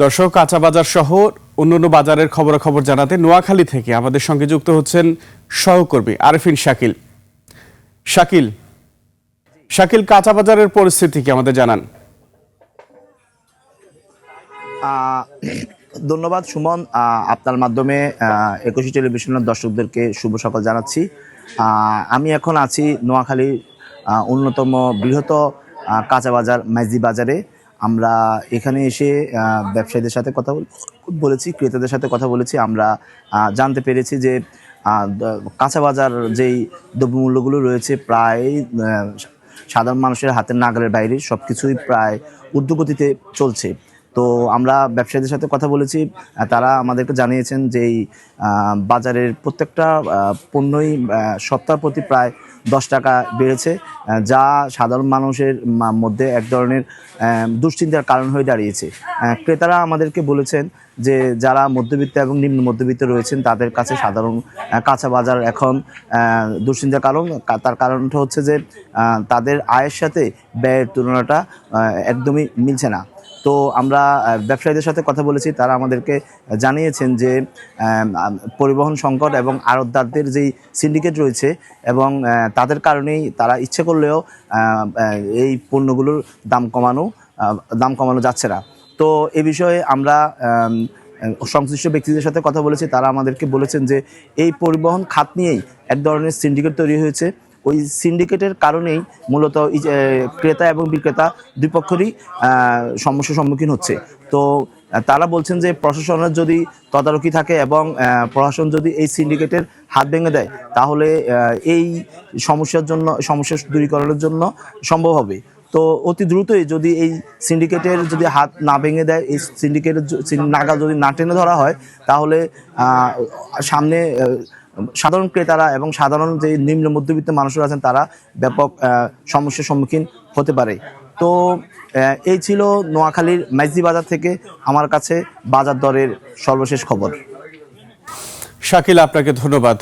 দর্শক, কাঁচা বাজার সহ অন্যান্য বাজারের খবরাখবর জানাতে নোয়াখালী থেকে আমাদের সঙ্গে যুক্ত হচ্ছেন সহকর্মী আরেফিন শাকিল। শাকিল, কাঁচা বাজারের পরিস্থিতি কি আমাদের জানান। ধন্যবাদ সুমন। আপনার মাধ্যমে একুশে টেলিভিশনের দর্শকদেরকে শুভ সকাল জানাচ্ছি। আমি এখন আছি নোয়াখালীর অন্যতম বৃহৎ কাঁচা বাজার মাইজি বাজারে। আমরা এখানে এসে ব্যবসায়ীদের সাথে কথা বলেছি, ক্রেতাদের সাথে কথা বলেছি। আমরা জানতে পেরেছি যে কাঁচা বাজার যেই দ্রব্যমূল্যগুলো রয়েছে প্রায় সাধারণ মানুষের হাতের নাগালের বাইরে, সব কিছুই প্রায় ঊর্ধ্বগতিতে চলছে। তো আমরা ব্যবসায়ীদের সাথে কথা বলেছি, তারা আমাদেরকে জানিয়েছেন যে এই বাজারের প্রত্যেকটা পণ্যই সপ্তাহ প্রতি প্রায় 10 টাকা বেড়েছে, যা সাধারণ মানুষের মধ্যে এক ধরনের দুশ্চিন্তার কারণ হয়ে দাঁড়িয়েছে। ক্রেতারা আমাদেরকে বলেছেন যে যারা মধ্যবিত্ত এবং নিম্ন মধ্যবিত্ত রয়েছেন তাদের কাছে সাধারণ কাঁচা বাজার এখন দুশ্চিন্তার কারণ। তার কারণটা হচ্ছে যে তাদের আয়ের সাথে ব্যয়ের তুলনাটা একদমই মিলছে না। তো আমরা ব্যবসায়ীদের সাথে কথা বলেছি, তারা আমাদেরকে জানিয়েছেন যে পরিবহন সংকট এবং আড়তদারদের যেই সিন্ডিকেট রয়েছে এবং তাদের কারণেই তারা ইচ্ছে করলেও এই পণ্যগুলোর দাম কমানো যাচ্ছে না। তো এ বিষয়ে আমরা সংশ্লিষ্ট ব্যক্তিদের সাথে কথা বলেছি, তারা আমাদেরকে বলেছেন যে এই পরিবহন খাত নিয়েই এক ধরনের সিন্ডিকেট তৈরি হয়েছে। ওই সিন্ডিকেটের কারণেই মূলত ক্রেতা এবং বিক্রেতা দুই পক্ষেরই সমস্যার সম্মুখীন হচ্ছে। তো তারা বলছেন যে প্রশাসনের যদি তদারকি থাকে এবং প্রশাসন যদি এই সিন্ডিকেটের হাত ভেঙে দেয় তাহলে এই সমস্যা দূরীকরণের জন্য সম্ভব হবে। তো অতি দ্রুতই যদি এই সিন্ডিকেটের যদি হাত না ভেঙে দেয়, এই সিন্ডিকেটের নাগাল যদি না টেনে ধরা হয়, তাহলে সামনে সাধারণ ক্রেতারা এবং সাধারণ যে নিম্ন মধ্যবিত্ত মানুষরা আছেন তারা ব্যাপক সমস্যার সম্মুখীন হতে পারে। তো এই ছিল নোয়াখালীর মাইজি বাজার থেকে আমার কাছে বাজার দরের সর্বশেষ খবর। শাকিল, আপনাকে ধন্যবাদ।